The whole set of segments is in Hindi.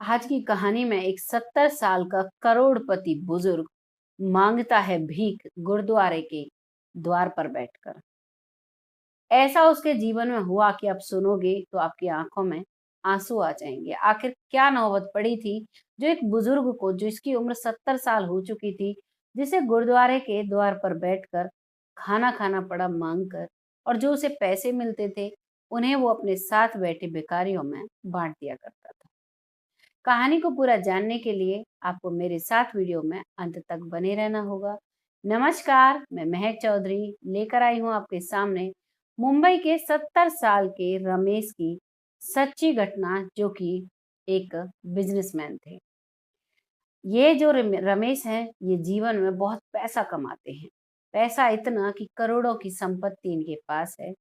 आज की कहानी में एक 70 साल का करोड़पति बुजुर्ग मांगता है भीख गुरुद्वारे के द्वार पर बैठकर। ऐसा उसके जीवन में हुआ कि आप सुनोगे तो आपकी आंखों में आंसू आ जाएंगे। आखिर क्या नौबत पड़ी थी जो एक बुजुर्ग को, जिसकी उम्र 70 साल हो चुकी थी, जिसे गुरुद्वारे के द्वार पर बैठकर खाना खाना पड़ा मांग कर, और जो उसे पैसे मिलते थे उन्हें वो अपने साथ बैठे भिखारियों में बांट दिया करता था। कहानी को पूरा जानने के लिए आपको मेरे साथ वीडियो में अंत तक बने रहना होगा। नमस्कार, मैं महक चौधरी लेकर आई हूँ आपके सामने मुंबई के 70 साल के रमेश की सच्ची घटना, जो कि एक बिजनेसमैन थे। ये जो रमेश हैं, ये जीवन में बहुत पैसा कमाते हैं। पैसा इतना कि करोड़ों की संपत्ति इनके पास है।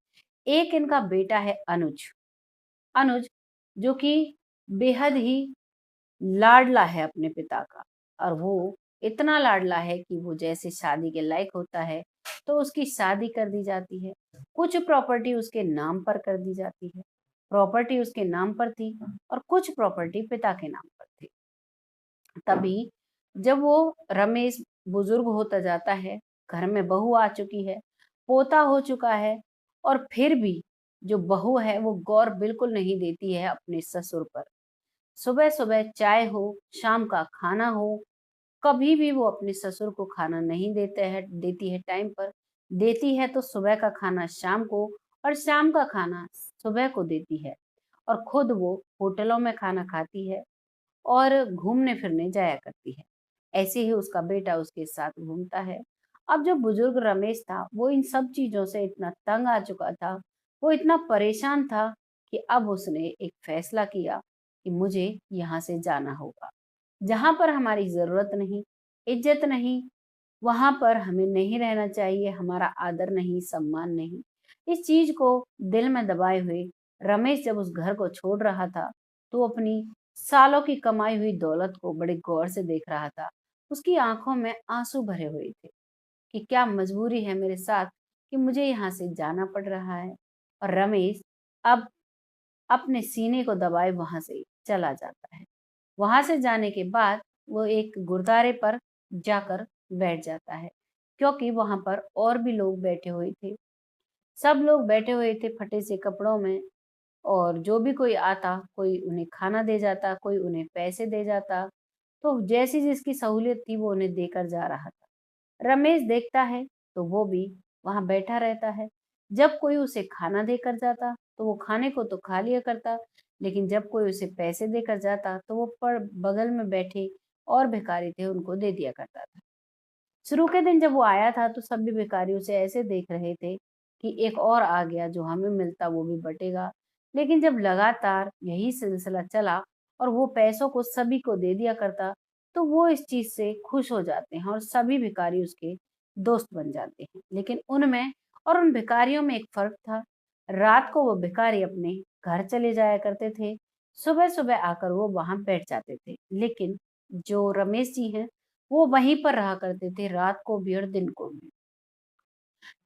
एक इनका बेटा है अनुज। अनुज जो कि बेहद ही लाडला है अपने पिता का, और वो इतना लाडला है कि वो जैसे शादी के लायक होता है तो उसकी शादी कर दी जाती है। कुछ प्रॉपर्टी उसके नाम पर कर दी जाती है। प्रॉपर्टी उसके नाम पर थी और कुछ प्रॉपर्टी पिता के नाम पर थी। तभी जब वो रमेश बुजुर्ग होता जाता है, घर में बहू आ चुकी है, पोता हो चुका है, और फिर भी जो बहू है वो गौर बिल्कुल नहीं देती है अपने ससुर पर। सुबह सुबह चाय हो, शाम का खाना हो, कभी भी वो अपने ससुर को खाना नहीं देती है टाइम पर। देती है तो सुबह का खाना शाम को, और शाम का खाना सुबह को देती है। और खुद वो होटलों में खाना खाती है और घूमने फिरने जाया करती है। ऐसे ही उसका बेटा उसके साथ घूमता है। अब जो बुजुर्ग रमेश था, वो इन सब चीजों से इतना तंग आ चुका था, वो इतना परेशान था कि अब उसने एक फैसला किया कि मुझे यहाँ से जाना होगा। जहां पर हमारी जरूरत नहीं, इज्जत नहीं, वहां पर हमें नहीं रहना चाहिए, हमारा आदर नहीं, सम्मान नहीं। इस चीज को दिल में दबाए हुए रमेश जब उस घर को छोड़ रहा था, तो अपनी सालों की कमाई हुई दौलत को बड़े गौर से देख रहा था। उसकी आंखों में आंसू भरे हुए थे कि क्या मजबूरी है मेरे साथ कि मुझे यहाँ से जाना पड़ रहा है। और रमेश अब अपने सीने को दबाए वहां से चला जाता है। वहां से जाने के बाद वो एक गुरुद्वारे पर जाकर बैठ जाता है, क्योंकि वहां पर और भी लोग बैठे हुए थे। सब लोग बैठे हुए थे फटे से कपड़ों में, और जो भी कोई आता, कोई उन्हें खाना दे जाता, कोई उन्हें पैसे दे जाता। तो जैसी जिसकी सहूलियत थी वो उन्हें देकर जा रहा था। रमेश देखता है तो वो भी वहां बैठा रहता है। जब कोई उसे खाना देकर जाता तो वो खाने को तो खा लिया करता, लेकिन जब कोई उसे पैसे देकर जाता तो वो पर बगल में बैठे और भिखारी थे उनको दे दिया करता था। शुरू के दिन जब वो आया था तो सभी भिखारी उसे ऐसे देख रहे थे कि एक और आ गया, जो हमें मिलता वो भी बटेगा। लेकिन जब लगातार यही सिलसिला चला और वो पैसों को सभी को दे दिया करता, तो वो इस चीज से खुश हो जाते हैं और सभी भिखारी उसके दोस्त बन जाते हैं। लेकिन उनमें और उन भिखारियों में एक फर्क था। रात को वो भिखारी अपने घर चले जाया करते थे, सुबह सुबह आकर वो वहां बैठ जाते थे। लेकिन जो रमेश जी हैं, वो वहीं पर रहा करते थे, रात को भी और दिन को भी।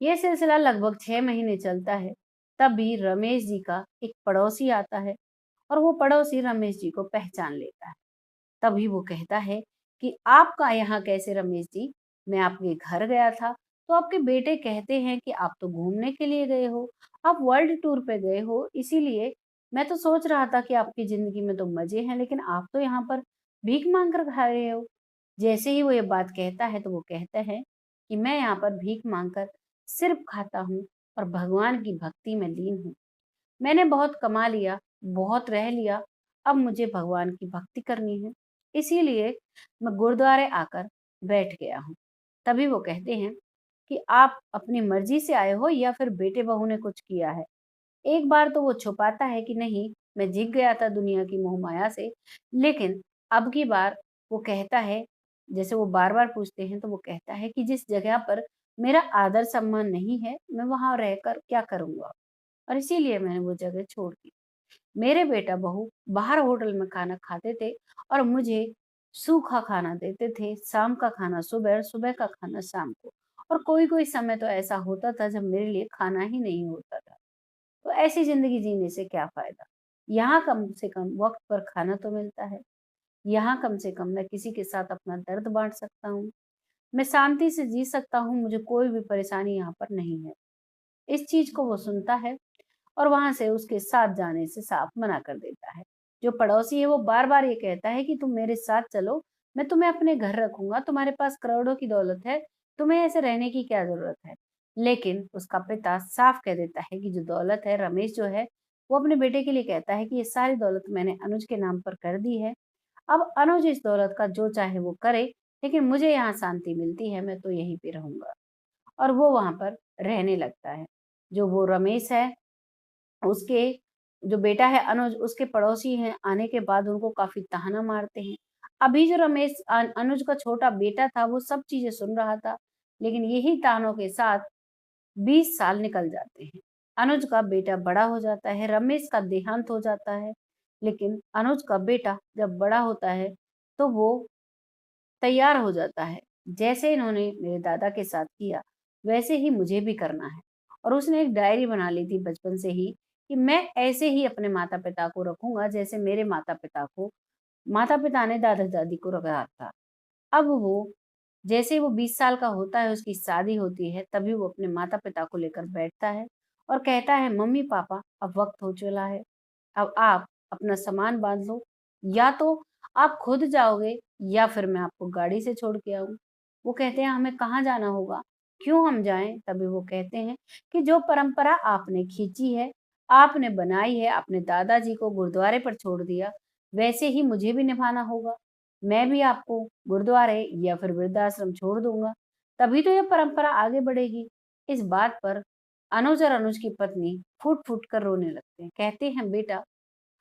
ये सिलसिला लगभग 6 महीने चलता है। तभी रमेश जी का एक पड़ोसी आता है, और वो पड़ोसी रमेश जी को पहचान लेता है। तभी वो कहता है कि आपका यहाँ कैसे रमेश जी? मैं आपके घर गया था तो आपके बेटे कहते हैं कि आप तो घूमने के लिए गए हो, आप वर्ल्ड टूर पे गए हो, इसीलिए मैं तो सोच रहा था कि आपकी जिंदगी में तो मजे हैं, लेकिन आप तो यहाँ पर भीख मांग कर खा रहे हो। जैसे ही वो ये बात कहता है तो वो कहता है कि मैं यहाँ पर भीख मांगकर सिर्फ खाता हूँ और भगवान की भक्ति में लीन हूँ। मैंने बहुत कमा लिया, बहुत रह लिया, अब मुझे भगवान की भक्ति करनी है, इसीलिए मैं गुरुद्वारे आकर बैठ गया हूँ। तभी वो कहते हैं कि आप अपनी मर्जी से आए हो या फिर बेटे बहू ने कुछ किया है। एक बार तो वो छुपाता है कि नहीं, मैं जीत गया था दुनिया की मोह माया से। लेकिन अब की बार वो कहता है, जैसे वो बार बार पूछते हैं तो वो कहता है कि जिस जगह पर मेरा आदर सम्मान नहीं है, मैं वहां रहकर क्या करूंगा, और इसीलिए मैंने वो जगह छोड़ दी। मेरे बेटा बहू बाहर होटल में खाना खाते थे और मुझे सूखा खाना देते थे, शाम का खाना सुबह और सुबह का खाना शाम को। और कोई कोई समय तो ऐसा होता था जब मेरे लिए खाना ही नहीं होता था। तो ऐसी जिंदगी जीने से क्या फायदा? यहाँ कम से कम वक्त पर खाना तो मिलता है। यहाँ कम से कम मैं किसी के साथ अपना दर्द बाँट सकता हूँ। मैं शांति से जी सकता हूँ, मुझे कोई भी परेशानी यहाँ पर नहीं है। इस चीज़ को वो सुनता है और वहाँ से उसके साथ जाने से साफ मना कर देता है। जो पड़ोसी है वो बार-बार ये कहता है कि तुम मेरे साथ चलो, मैं तुम्हें अपने घर रखूँगा, तुम्हारे पास करोड़ों की दौलत है, तुम्हें ऐसे रहने की क्या ज़रूरत है? लेकिन उसका पिता साफ कह देता है कि जो दौलत है, रमेश जो है, वो अपने बेटे के लिए कहता है कि ये सारी दौलत मैंने अनुज के नाम पर कर दी है। अब अनुज इस दौलत का जो चाहे वो करे, लेकिन मुझे यहाँ शांति मिलती है, मैं तो यहीं पे रहूँगा। और वो वहाँ पर रहने लगता है। जो वो रमेश है, उसके जो बेटा है अनुज, उसके पड़ोसी हैं, आने के बाद उनको काफ़ी ताना मारते हैं। अभी जो रमेश अनुज का छोटा बेटा था, वो सब चीज़ें सुन रहा था, लेकिन यही तानों के साथ 20 साल निकल जाते हैं। अनुज का बेटा बड़ा हो जाता है, रमेश का देहांत हो जाता है, लेकिन अनुज का बेटा जब बड़ा होता है, तो वो तैयार हो जाता है। जैसे इन्होंने मेरे दादा के साथ किया, वैसे ही मुझे भी करना है। और उसने एक डायरी बना ली थी बचपन से ही कि मैं ऐसे ही अपने माता-पिता को रखूँगा, जैसे मेरे माता-पिता ने दादा-दादी को रखा था। अब वो जैसे ही वो 20 साल का होता है, उसकी शादी होती है, तभी वो अपने माता-पिता को लेकर बैठता है और कहता है, "मम्मी-पापा, अब वक़्त हो चला है। अब आप अपना सामान बाँध लो, या तो आप खुद जाओगे या फिर मैं आपको गाड़ी से छोड़ के आऊँ।" वो कहते हैं, "हमें कहाँ जाना होगा? क्यों हम जाएँ?" तभी वो कहते हैं कि जो परंपरा आपने खींची है, आपने बनाई है, आपने दादाजी को गुरुद्वारे पर छोड़ दिया, वैसे ही मुझे भी निभाना होगा। मैं भी आपको गुरुद्वारे या फिर वृद्धाश्रम छोड़ दूँगा, तभी तो ये परंपरा आगे बढ़ेगी। इस बात पर अनुज और अनुज की पत्नी फूट-फूट कर रोने लगते हैं। कहते हैं, "बेटा,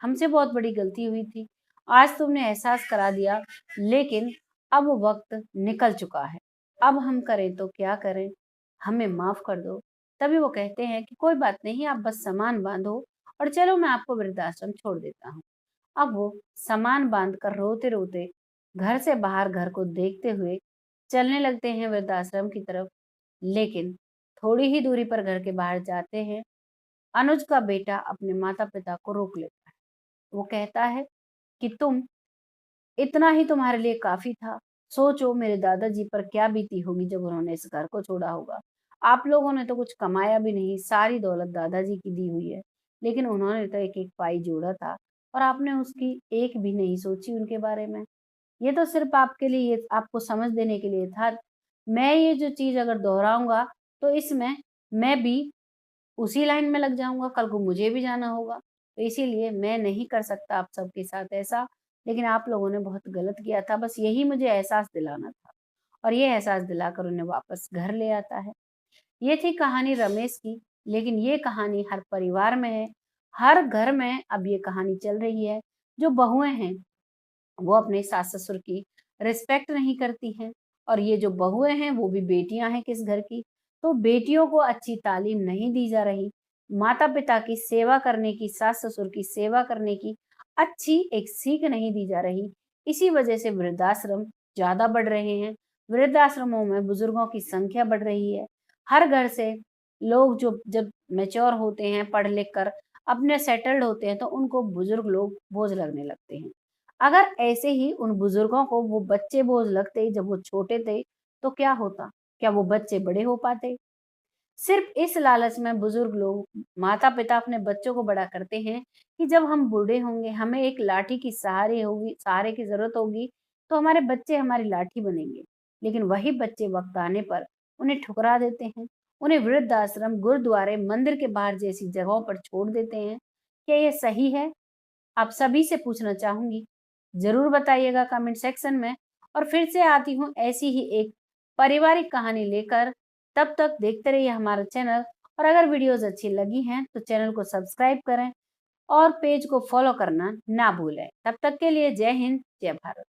हमसे बहुत बड़ी गलती हुई थी। आज तुमने एहसास करा दिया, लेकिन अब वो वक़्त निकल चुका है। अब हम करें तो क्या करें? हमें माफ़ कर दो।" तभी वो कहते हैं कि कोई बात नहीं, आप बस सामान बाँधो और चलो मैं आपको वृद्धाश्रम छोड़ देता हूँ। अब वो सामान बाँधकर रोते-रोते घर से बाहर घर को देखते हुए चलने लगते हैं वृद्धाश्रम की तरफ। लेकिन थोड़ी ही दूरी पर घर के बाहर जाते हैं, अनुज का बेटा अपने माता-पिता को रोक लेता है। वो कहता है कि तुम इतना ही तुम्हारे लिए काफ़ी था। सोचो मेरे दादाजी पर क्या बीती होगी जब उन्होंने इस घर को छोड़ा होगा। आप लोगों ने तो कुछ कमाया भी नहीं, सारी दौलत दादाजी की दी हुई है। लेकिन उन्होंने तो एक-एक पाई जोड़ा था और आपने उसकी एक भी नहीं सोची उनके बारे में। ये तो सिर्फ़ आपके लिए, ये आपको समझ देने के लिए था। मैं ये जो चीज़ अगर दोहराऊँगा, तो इसमें मैं भी उसी लाइन में लग जाऊँगा, कल को मुझे भी जाना होगा। तो इसीलिए मैं नहीं कर सकता आप सबके साथ ऐसा, लेकिन आप लोगों ने बहुत गलत किया था, बस यही मुझे एहसास दिलाना था। और ये एहसास दिलाकर उन्हें वापस घर ले आता है। ये थी कहानी रमेश की, लेकिन ये कहानी हर परिवार में है, हर घर में अब ये कहानी चल रही है। जो बहुएँ हैं, वो अपने सास-ससुर की रिस्पेक्ट नहीं करती हैं और ये जो बहुएँ हैं, वो भी बेटियाँ हैं किस घर की, तो बेटियों को अच्छी तालीम नहीं दी जा रही। माता-पिता की सेवा करने की, सास-ससुर की सेवा करने की अच्छी एक सीख नहीं दी जा रही। इसी वजह से वृद्धाश्रम ज़्यादा बढ़ रहे हैं। वृद्धाश्रमों में बुजुर्गों की संख्या बढ़ रही है। हर घर से लोग जो जब मैच्योर होते हैं, पढ़ लिख कर अपने सेटल्ड होते हैं, तो उनको बुजुर्ग लोग बोझ लगने लगते हैं। अगर ऐसे ही उन बुजुर्गों को वो बच्चे बोझ लगते जब वो छोटे थे, तो क्या होता? क्या वो बच्चे बड़े हो पाते? सिर्फ इस लालच में बुजुर्ग लोग, माता-पिता अपने बच्चों को बड़ा करते हैं कि जब हम बूढ़े होंगे, हमें एक लाठी की सहारे की ज़रूरत होगी, तो हमारे बच्चे हमारी लाठी बनेंगे। लेकिन वही बच्चे वक़्त आने पर उन्हें ठुकरा देते हैं। उन्हें वृद्धाश्रम, गुरुद्वारे, मंदिर के बाहर जैसी जगहों पर छोड़ देते हैं। क्या ये सही है? आप सभी से पूछना चाहूँगी। ज़रूर बताइएगा कमेंट सेक्शन में और फिर से आती हूँ ऐसी ही एक पारिवारिक कहानी लेकर। तब तक देखते रहिए हमारा चैनल और अगर वीडियोज़ अच्छी लगी हैं तो चैनल को सब्सक्राइब करें और पेज को फॉलो करना ना भूलें। तब तक के लिए जय हिंद, जय भारत।